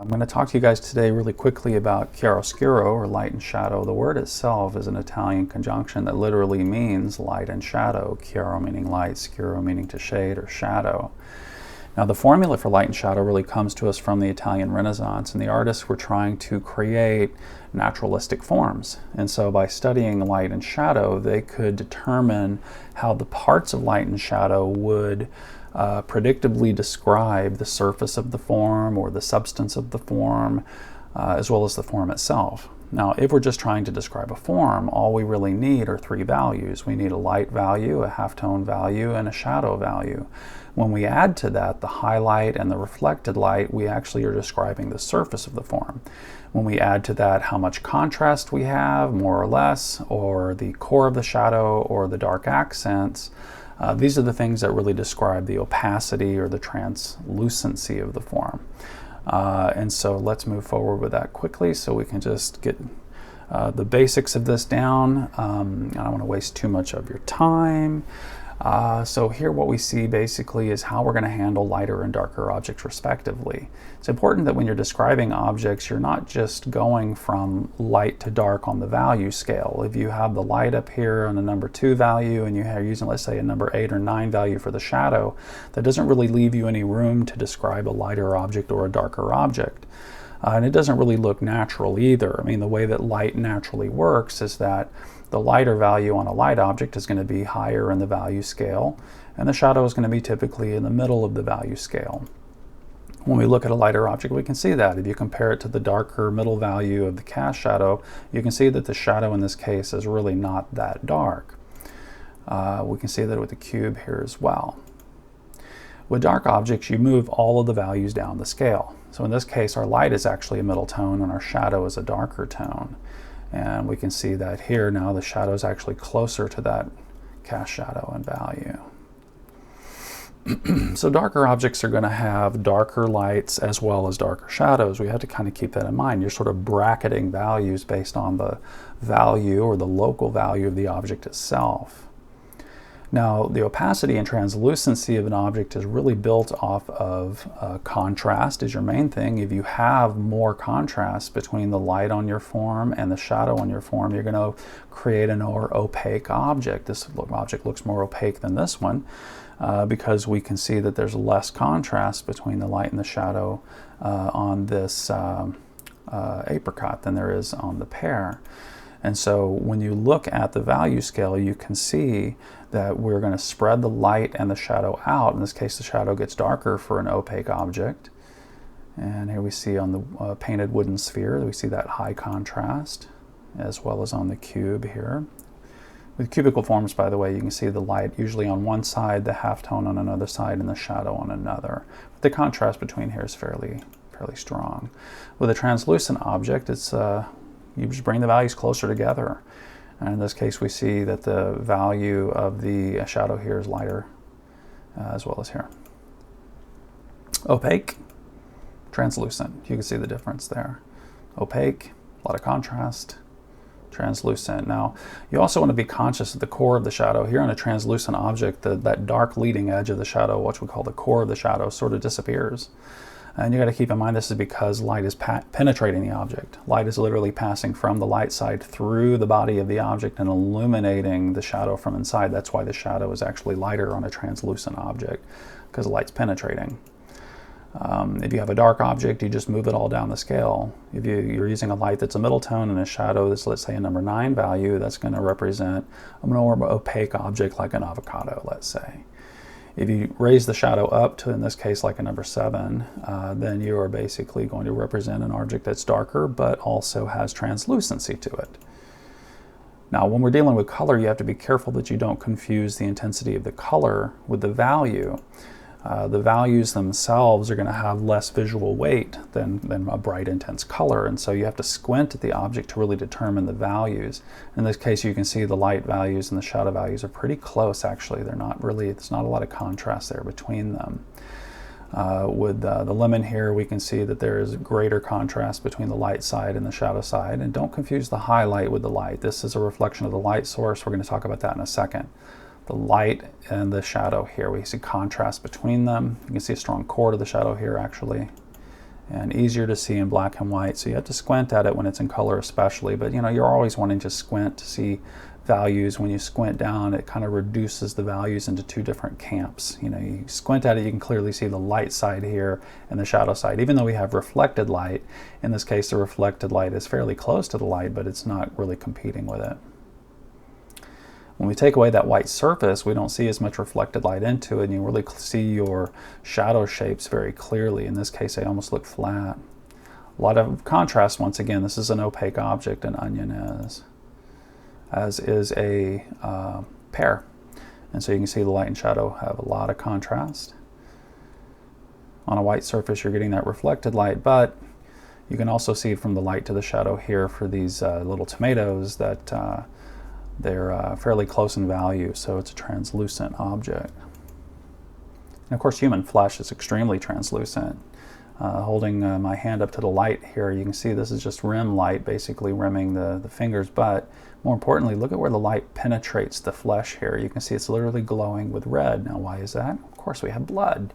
I'm going to talk to you guys today really quickly about chiaroscuro, or light and shadow. The word itself is an Italian conjunction that literally means light and shadow. Chiaro meaning light, scuro meaning to shade or shadow. Now the formula for light and shadow really comes to us from the Italian Renaissance, and the artists were trying to create naturalistic forms. And so by studying light and shadow, they could determine how the parts of light and shadow would predictably describe the surface of the form or the substance of the form, as well as the form itself. Now, if we're just trying to describe a form, all we really need are three values. We need a light value, a halftone value, and a shadow value. When we add to that the highlight and the reflected light, we actually are describing the surface of the form. When we add to that how much contrast we have, more or less, or the core of the shadow or the dark accents, these are the things that really describe the opacity or the translucency of the form. And so let's move forward with that quickly so we can just get the basics of this down. I don't want to waste too much of your time. So here what we see basically is how we're going to handle lighter and darker objects respectively. It's important that when you're describing objects, you're not just going from light to dark on the value scale. If you have the light up here on a number 2 value and you are using, let's say, a number 8 or 9 value for the shadow, that doesn't really leave you any room to describe a lighter object or a darker object. And it doesn't really look natural either. I mean, the way that light naturally works is that the lighter value on a light object is going to be higher in the value scale, and the shadow is going to be typically in the middle of the value scale. When we look at a lighter object, we can see that. If you compare it to the darker middle value of the cast shadow, you can see that the shadow in this case is really not that dark. We can see that with the cube here as well. With dark objects, you move all of the values down the scale. So in this case, our light is actually a middle tone and our shadow is a darker tone. And we can see that here now the shadow is actually closer to that cast shadow in value. So darker objects are going to have darker lights as well as darker shadows. We have to kind of keep that in mind. You're sort of bracketing values based on the value or the local value of the object itself. Now, the opacity and translucency of an object is really built off of contrast is your main thing. If you have more contrast between the light on your form and the shadow on your form, you're going to create a more opaque object. This object looks more opaque than this one because we can see that there's less contrast between the light and the shadow on this apricot than there is on the pear. And so when you look at the value scale, you can see that we're going to spread the light and the shadow out. In this case, the shadow gets darker for an opaque object. And here we see on the painted wooden sphere, we see that high contrast, as well as on the cube here. With cubical forms, by the way, you can see the light usually on one side, the halftone on another side, and the shadow on another. But the contrast between here is fairly strong. With a translucent object, it's you just bring the values closer together. And in this case, we see that the value of the shadow here is lighter as well as here. Opaque, translucent. You can see the difference there. Opaque, a lot of contrast. Translucent. Now, you also want to be conscious of the core of the shadow. Here on a translucent object, that dark leading edge of the shadow, what we call the core of the shadow, sort of disappears. And you got to keep in mind this is because light is penetrating the object. Light is literally passing from the light side through the body of the object and illuminating the shadow from inside. That's why the shadow is actually lighter on a translucent object, because the light's penetrating. If you have a dark object, you just move it all down the scale. If you're using a light that's a middle tone and a shadow that's, let's say, a number 9 value, that's going to represent a more opaque object like an avocado, let's say. If you raise the shadow up to, in this case, like a number 7, then you are basically going to represent an object that's darker, but also has translucency to it. Now, when we're dealing with color, you have to be careful that you don't confuse the intensity of the color with the value. The values themselves are going to have less visual weight than a bright, intense color, and so you have to squint at the object to really determine the values. In this case, you can see the light values and the shadow values are pretty close, actually. There's not a lot of contrast there between them. With the lemon here, we can see that there is greater contrast between the light side and the shadow side, and don't confuse the highlight with the light. This is a reflection of the light source. We're going to talk about that in a second. The light and the shadow here, we see contrast between them. You can see a strong core to the shadow here, actually, and easier to see in black and white. So you have to squint at it when it's in color especially, but you know, you're always wanting to squint to see values. When you squint down, it kind of reduces the values into two different camps. You know, you squint at it, you can clearly see the light side here and the shadow side. Even though we have reflected light, in this case the reflected light is fairly close to the light, but it's not really competing with it. When we take away that white surface, we don't see as much reflected light into it, and you really see your shadow shapes very clearly. In this case, they almost look flat. A lot of contrast. Once again, this is an opaque object, an onion is, as is a pear. And so you can see the light and shadow have a lot of contrast. On a white surface, you're getting that reflected light, but you can also see from the light to the shadow here for these little tomatoes that they're fairly close in value, so it's a translucent object. And of course, human flesh is extremely translucent. Holding my hand up to the light here, you can see this is just rim light, basically rimming the fingers, but more importantly, look at where the light penetrates the flesh here. You can see it's literally glowing with red. Now, why is that? Of course, we have blood.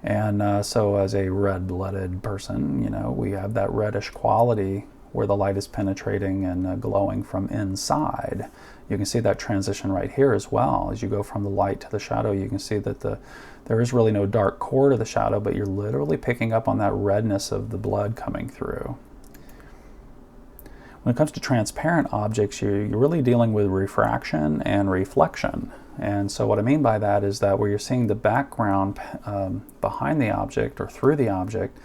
And so as a red-blooded person, you know, we have that reddish quality where the light is penetrating and glowing from inside. You can see that transition right here as well. As you go from the light to the shadow, you can see that there is really no dark core to the shadow, but you're literally picking up on that redness of the blood coming through. When it comes to transparent objects, you're really dealing with refraction and reflection. And so what I mean by that is that where you're seeing the background behind the object or through the object,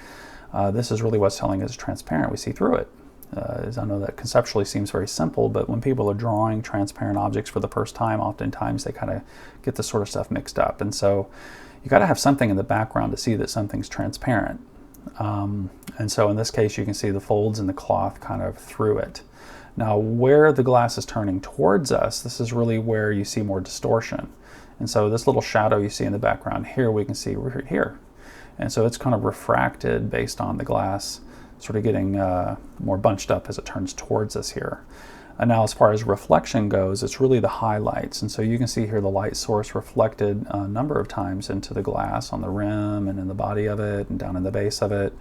this is really what's telling us transparent. We see through it. As I know that conceptually seems very simple, but when people are drawing transparent objects for the first time, oftentimes they kind of get this sort of stuff mixed up. And so you got to have something in the background to see that something's transparent. And so in this case, you can see the folds in the cloth kind of through it. Now, where the glass is turning towards us, this is really where you see more distortion. And so this little shadow you see in the background here, we can see right here. And so it's kind of refracted based on the glass sort of getting more bunched up as it turns towards us here. And now as far as reflection goes, it's really the highlights. And so you can see here the light source reflected a number of times into the glass on the rim and in the body of it and down in the base of it.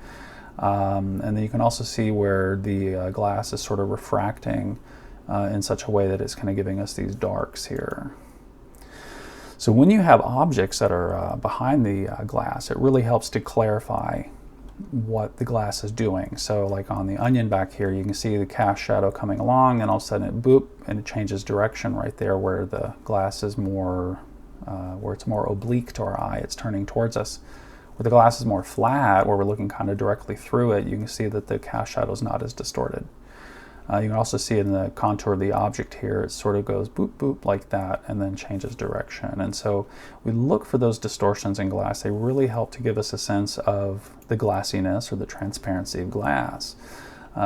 And then you can also see where the glass is sort of refracting in such a way that it's kind of giving us these darks here. So when you have objects that are behind the glass, it really helps to clarify what the glass is doing. So like on the onion back here, you can see the cast shadow coming along, and all of a sudden it boop, and it changes direction right there where the glass is more, where it's more oblique to our eye, it's turning towards us. Where the glass is more flat, where we're looking kind of directly through it, you can see that the cast shadow is not as distorted. You can also see in the contour of the object here, it sort of goes boop, boop like that and then changes direction. And so we look for those distortions in glass. They really help to give us a sense of the glassiness or the transparency of glass.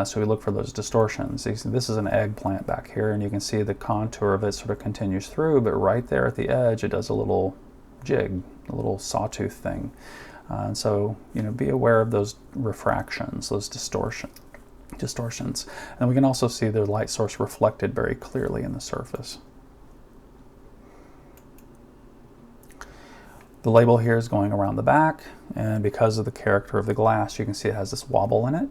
So we look for those distortions. You see, this is an eggplant back here, and you can see the contour of it sort of continues through, but right there at the edge, it does a little jig, a little sawtooth thing. And so, you know, be aware of those refractions, those distortions. And we can also see the light source reflected very clearly in the surface. The label here is going around the back, and because of the character of the glass, you can see it has this wobble in it.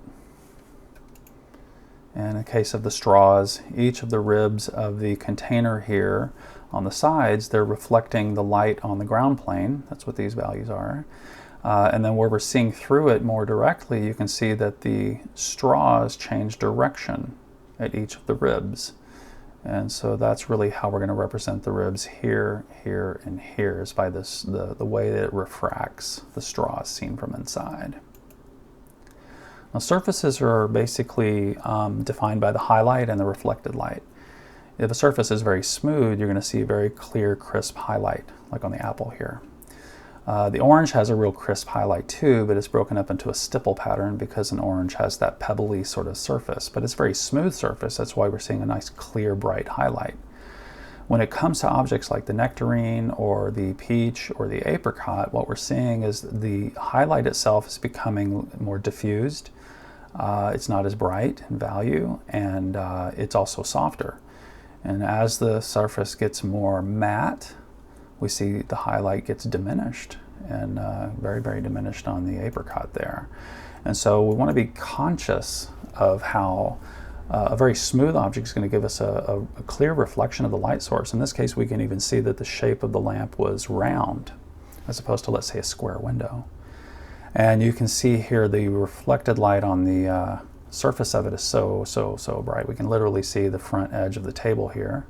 And in the case of the straws, each of the ribs of the container here on the sides, they're reflecting the light on the ground plane. That's what these values are. And then where we're seeing through it more directly, you can see that the straws change direction at each of the ribs. And so that's really how we're going to represent the ribs here, here, and here, is by this, the way that it refracts the straws seen from inside. Now, surfaces are basically defined by the highlight and the reflected light. If a surface is very smooth, you're going to see a very clear, crisp highlight, like on the apple here. The orange has a real crisp highlight too, but it's broken up into a stipple pattern because an orange has that pebbly sort of surface, but it's a very smooth surface. That's why we're seeing a nice clear, bright highlight. When it comes to objects like the nectarine or the peach or the apricot, what we're seeing is the highlight itself is becoming more diffused. It's not as bright in value, and it's also softer. And as the surface gets more matte, we see the highlight gets diminished, and very, very diminished on the apricot there. And so we want to be conscious of how a very smooth object is going to give us a clear reflection of the light source. In this case, we can even see that the shape of the lamp was round, as opposed to, let's say, a square window. And you can see here the reflected light on the surface of it is so bright. We can literally see the front edge of the table here.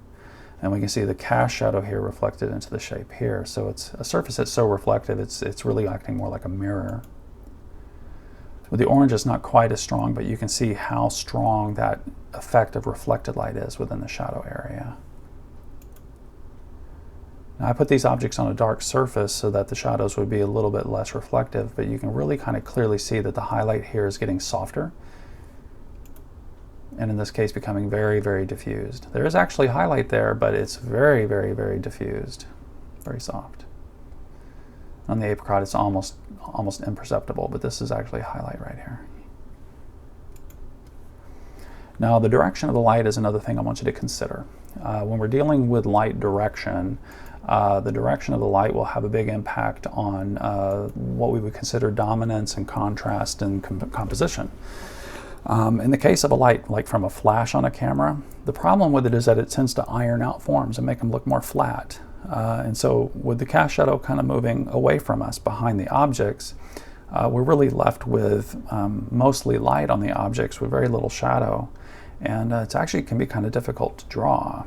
And we can see the cast shadow here reflected into the shape here. So it's a surface that's so reflective, it's really acting more like a mirror. With the orange, it's not quite as strong, but you can see how strong that effect of reflected light is within the shadow area. Now, I put these objects on a dark surface so that the shadows would be a little bit less reflective, but you can really kind of clearly see that the highlight here is getting softer, and in this case becoming very, very diffused. There is actually highlight there, but it's very, very, very diffused, very soft. On the apricot, it's almost imperceptible, but this is actually a highlight right here. Now, the direction of the light is another thing I want you to consider. When we're dealing with light direction, the direction of the light will have a big impact on what we would consider dominance and contrast and composition. In the case of a light, like from a flash on a camera, the problem with it is that it tends to iron out forms and make them look more flat. And so with the cast shadow kind of moving away from us behind the objects, we're really left with mostly light on the objects with very little shadow. And it actually can be kind of difficult to draw.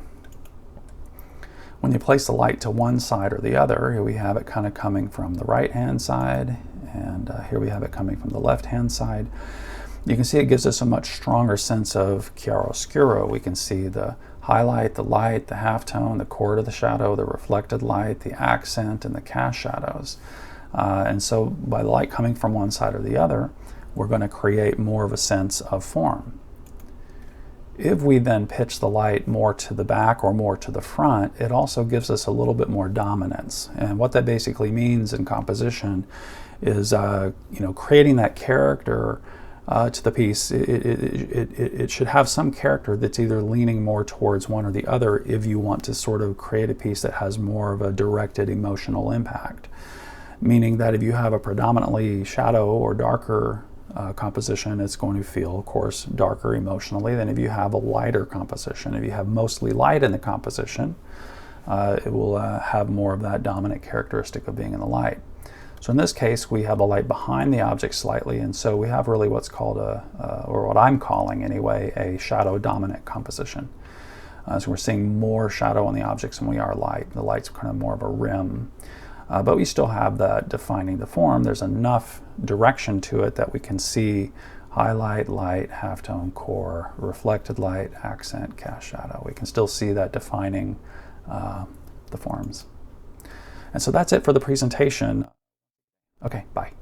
When you place the light to one side or the other, here we have it kind of coming from the right-hand side, and here we have it coming from the left-hand side. You can see it gives us a much stronger sense of chiaroscuro. We can see the highlight, the light, the halftone, the chord of the shadow, the reflected light, the accent, and the cast shadows. And so by the light coming from one side or the other, we're going to create more of a sense of form. If we then pitch the light more to the back or more to the front, it also gives us a little bit more dominance. And what that basically means in composition is creating that character to the piece. It should have some character that's either leaning more towards one or the other if you want to sort of create a piece that has more of a directed emotional impact. Meaning that if you have a predominantly shadow or darker composition, it's going to feel, of course, darker emotionally than if you have a lighter composition. If you have mostly light in the composition, it will have more of that dominant characteristic of being in the light. So in this case, we have a light behind the object slightly, and so we have really what's called or what I'm calling anyway, a shadow dominant composition. So we're seeing more shadow on the objects than we are light. The light's kind of more of a rim. But we still have that defining the form. There's enough direction to it that we can see highlight, light, halftone, core, reflected light, accent, cast shadow. We can still see that defining the forms. And so that's it for the presentation. Okay, bye.